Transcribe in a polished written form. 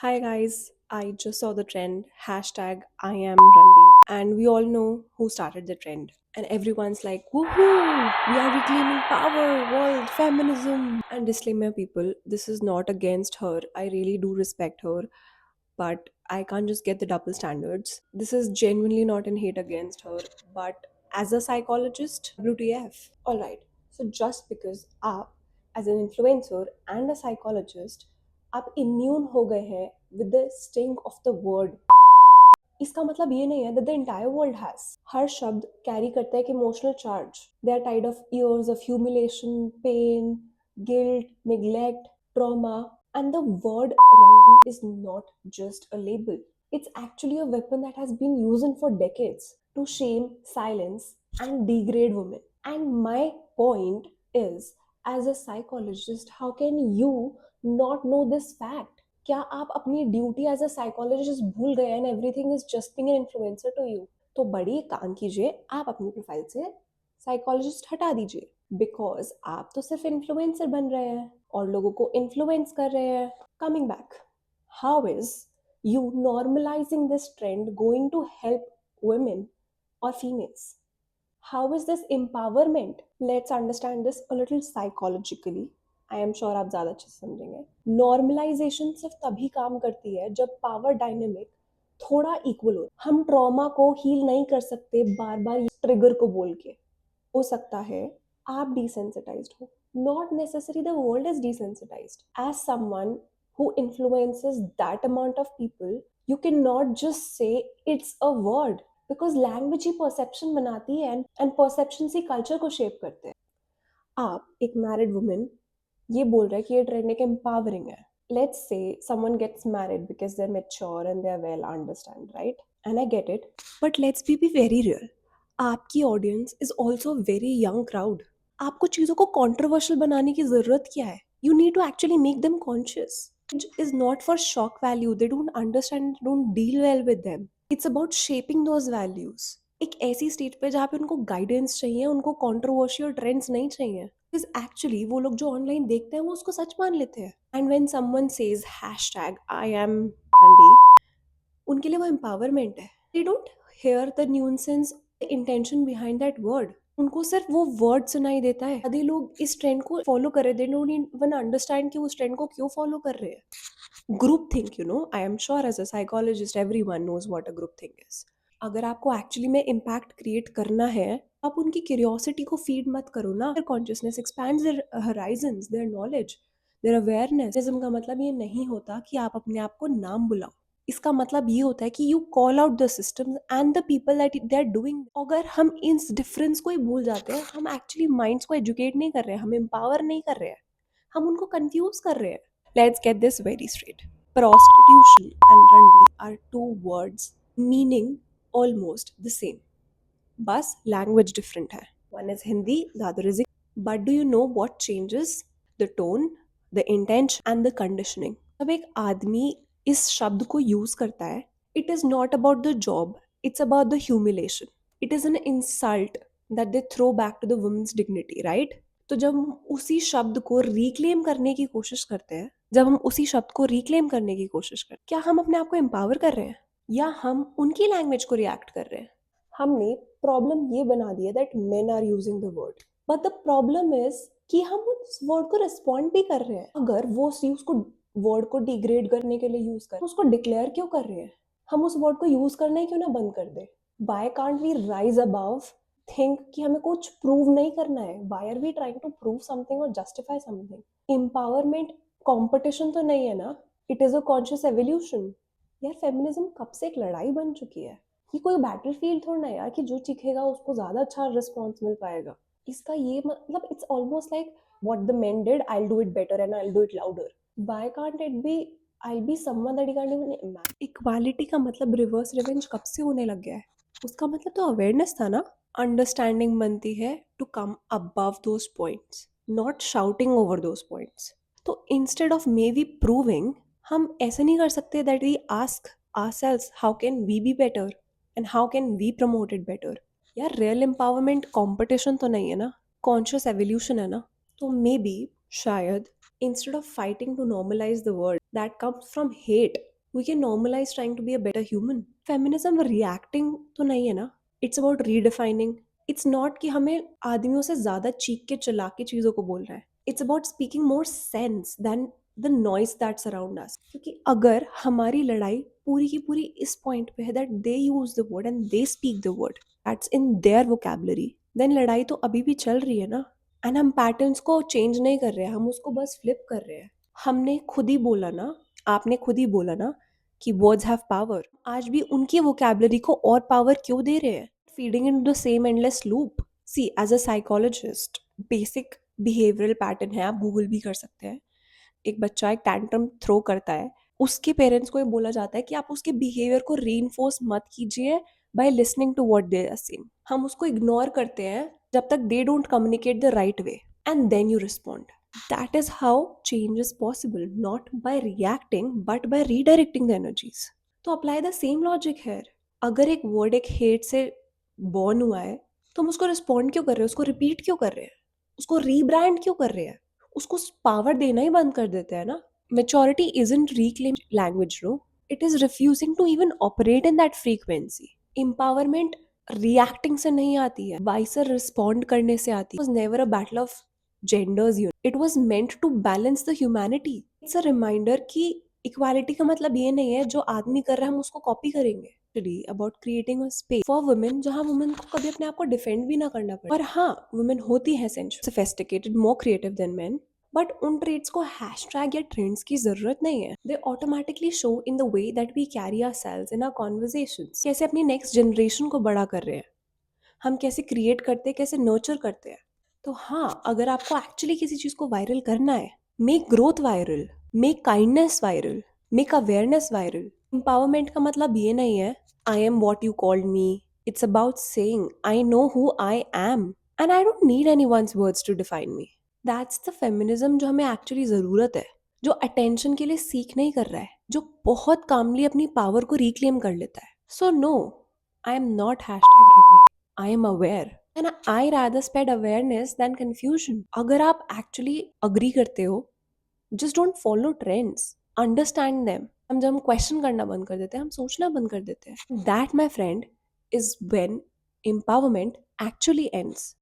Hi guys, I just saw the trend hashtag I am Randy, and we all know who started the trend. And everyone's like, woohoo, we are reclaiming power, world, feminism. And disclaimer, people, this is not against her. I really do respect her, but I can't just get the double standards. This is genuinely not in hate against her, but as a psychologist, WTF. Alright, so just because आप as an influencer and a psychologist आप immune हो गए हैं with the sting of the word, इसका मतलब ये नहीं है that the entire world has. हर शब्द कैरी करता है एक emotional charge. They are tied of years of humiliation, pain, guilt, neglect, trauma, and the word Randi is not just a label. It's actually a weapon that has been used for decades to shame, silence, and degrade women. And my point is, as a psychologist, how can you not know this fact? क्या आप अपनी duty as a psychologist भूल गए and everything is just being an influencer to you? तो बड़ी एक काम कीजिए, आप अपनी प्रोफाइल से साइकोलॉजिस्ट हटा दीजिए, बिकॉज आप तो सिर्फ इन्फ्लुएंसर बन रहे हैं और लोगों को इन्फ्लुएंस कर रहे हैं. Coming back, how is you normalizing this trend going to help women or females? How is this empowerment? Let's understand this a little psychologically. I am sure आप ज़्यादा अच्छे से समझेंगे. नॉर्मलाइजेशन सिर्फ तभी काम करती है जब पावर डायनेमिक थोड़ा इक्वल हो. हम ट्रॉमा को हील नहीं कर सकते बार बार ट्रिगर को बोल के. हो सकता है आप डिसेंसिटाइज्ड हो. Not necessary the world is desensitised. As someone who influences that amount of people, you cannot just say it's a word, because language he perception बनाती है एंड परसेप्शन ही कल्चर को शेप करते हैं. आप एक married women ये बोल रहे हैं कि ये ट्रेंड एक एम्पावरिंग है. Let's say someone gets married because they are mature and they are well understand, right? And I get it, but let's be very real. आपकी audience is also very young crowd. आपको चीज़ों को controversial बनाने की ज़रूरत क्या है? You need to actually make them conscious. Is not for shock value. They don't understand, don't deal well with them. It's about shaping those values. एक ऐसी स्टेज पे जहाँ पे उनको गाइडेंस चाहिए, उनको कंट्रोवर्शियल ट्रेंड्स नहीं चाहिए. बिकॉज एक्चुअली वो लोग जो ऑनलाइन देखते हैं वो उसको सच मान लेते हैं. And when someone says hashtag I am रंडी, उनके लिए वो एम्पावरमेंट है. They don't here the nuisance intention behind that word. उनको सिर्फ वो वर्ड सुनाई देता है. आधे लोग इस ट्रेंड को फॉलो कर रहे, दे डोंट इवन अंडरस्टैंड कि उस ट्रेंड को क्यों फॉलो कर रहे हैं. Group think, I am sure as a psychologist everyone knows what a group think is. अगर आपको एक्चुअली में इम्पैक्ट क्रिएट करना है, आप उनकी क्यूरियोसिटी को फीड मत करो ना. Their consciousness expands their horizons, their knowledge, their awareness. का मतलब ये नहीं होता कि आप अपने आप को नाम बुलाओ. इसका मतलब ये होता है कि you call out the system and the people that they are doing. अगर हम इस डिफरेंस को ही भूल जाते हैं, हम एक्चुअली माइंड्स को एजुकेट नहीं कर रहे हैं, हम एम्पावर नहीं कर रहे हैं, हम उनको कंफ्यूज कर रहे हैं. Let's get this very straight. Prostitution and Randi are two words meaning almost the same. बस language different है. One is Hindi, the other is English. But do you know what changes? The tone, the intention and the conditioning. जब एक आदमी इस शब्द को use करता है, it is not about the job, it's about the humiliation. It is an insult that they throw back to the woman's dignity, right? तो जब हम उसी शब्द को रिक्लेम करने की कोशिश करते हैं, क्या हम अपने आप को एम्पावर कर रहे हैं या हम उनकी लैंग्वेज को रिएक्ट कर रहे हैं? हमने प्रॉब्लम ये बना दी है that men are using the word, but the problem is कि हम उस वर्ड को रिस्पॉन्ड भी कर रहे हैं. अगर वो उस यूज को वर्ड को डिग्रेड करने के लिए यूज कर, उसको डिक्लेयर क्यों कर रहे हैं? हम उस वर्ड को यूज करना ही क्यों ना बंद कर दे? Why can't we rise above think कि हमें कुछ प्रूव नहीं करना है? Why are we trying to prove something और जस्टिफाई समथिंग? एम्पावरमेंट कंपटीशन तो नहीं है ना, it is a conscious evolution. यार फेमिनिज्म कब से एक लड़ाई बन चुकी है. ये कोई बैटल फील्ड थोड़ा ना यार कि जो चीखेगा उसको ज्यादा अच्छा रिस्पॉन्स मिल पाएगा. इसका ये मतलब it's almost like what the men did, I will do it better and I will do it louder. Why can't it be I be someone that you can't even imagine? Equality का मतलब reverse revenge कब से होने लग गया है? उसका मतलब तो अवेयरनेस था ना. अंडरस्टैंडिंग बनती है to come above those points, not shouting over those points. तो instead of maybe proving, हम ऐसे नहीं कर सकते that we ask ourselves how can we be better and how can we promote it better? यार real empowerment competition तो नहीं है ना, कॉन्शियस एवोल्यूशन है ना. तो मे बी शायद instead of fighting to normalise the word that comes from hate, we can normalise trying to be a better human. Feminism reacting तो नहीं है ना, it's about redefining. It's not कि हमें आदमियों से ज्यादा चीख के चला के चीजों को बोलना है। It's about speaking more sense than the noise that's around us. क्योंकि अगर हमारी लड़ाई पूरी की पूरी इस पॉइंट पे है that they use the word and they speak the word that's in their vocabulary, then लड़ाई तो अभी भी चल रही है ना। एंड हम पैटर्न्स को चेंज नहीं कर रहे हैं, हम उसको बस फ्लिप कर रहे हैं। हमने खुद ही बोला ना, आपने खुद ही बोला ना कि वर्ड्स हैव पावर। आज भी उनकी वोकैबुलरी को और पावर क्यों दे रहे हैं? Feeding into the same endless loop. See as a psychologist, basic behavioural pattern है, आप गूगल भी कर सकते हैं। एक बच्चा एक टैंट्रम थ्रो करता है, उसके पेरेंट्स को ये बोला जाता है कि आप उसके बिहेवियर को रीइंफोर्स मत कीजिए by listening to what they are saying. हम उसको इग्नोर करते हैं जब तक they don't communicate the right way, and then you respond. That is how change is possible, not by reacting, but by redirecting the energies. तो apply the same logic here. अगर एक word एक hate से born हुआ है, तो हम उसको रिस्पॉन्ड क्यों कर रहे हैं, उसको रिपीट क्यों कर रहे हैं, उसको रीब्रांड क्यों कर रहे हैं, उसको पावर देना ही बंद कर देते हैं ना। Maturity isn't reclaim language, no. It is refusing to even operate in that frequency. Empowerment reacting से नहीं आती है, wiser respond करने से आती है. It was never a battle of genders. It was meant to balance the humanity. It's a reminder कि equality का मतलब ये नहीं है जो आदमी कर रहा है हम उसको कॉपी करेंगे। About creating a space for women जहाँ वुमेन को कभी अपने आप को डिफेंड भी ना करना पड़े। और हाँ, वुमेन होती है sophisticated, more creative than men, but उन ट्रेड्स को हैशटैग या ट्रेंड्स की जरूरत नहीं है। They automatically show in the way that we carry ourselves in our conversations. कैसे अपनी नेक्स्ट जनरेशन को बड़ा कर रहे हैं, हम कैसे क्रिएट करते हैं, कैसे नर्चर करते हैं। तो हाँ, अगर आपको एक्चुअली किसी चीज को वायरल करना है, make growth viral, make kindness viral, make awareness viral. Empowerment का मतलब ये नहीं है I am what you called me. It's about saying I know who I am and I don't need anyone's words to define me. That's the feminism जो हमें actually जरूरत है, जो अटेंशन के लिए सीख नहीं कर रहा है, जो बहुत कामली अपनी पावर को रिक्लेम कर लेता है। So no, I am not hashtag I am aware and I rather spread awareness than confusion. अगर आप actually agree करते हो, just don't follow trends, understand them. हम जब हम question करना बंद कर देते हैं, हम सोचना बंद कर देते हैं. That, my friend, is when empowerment actually ends.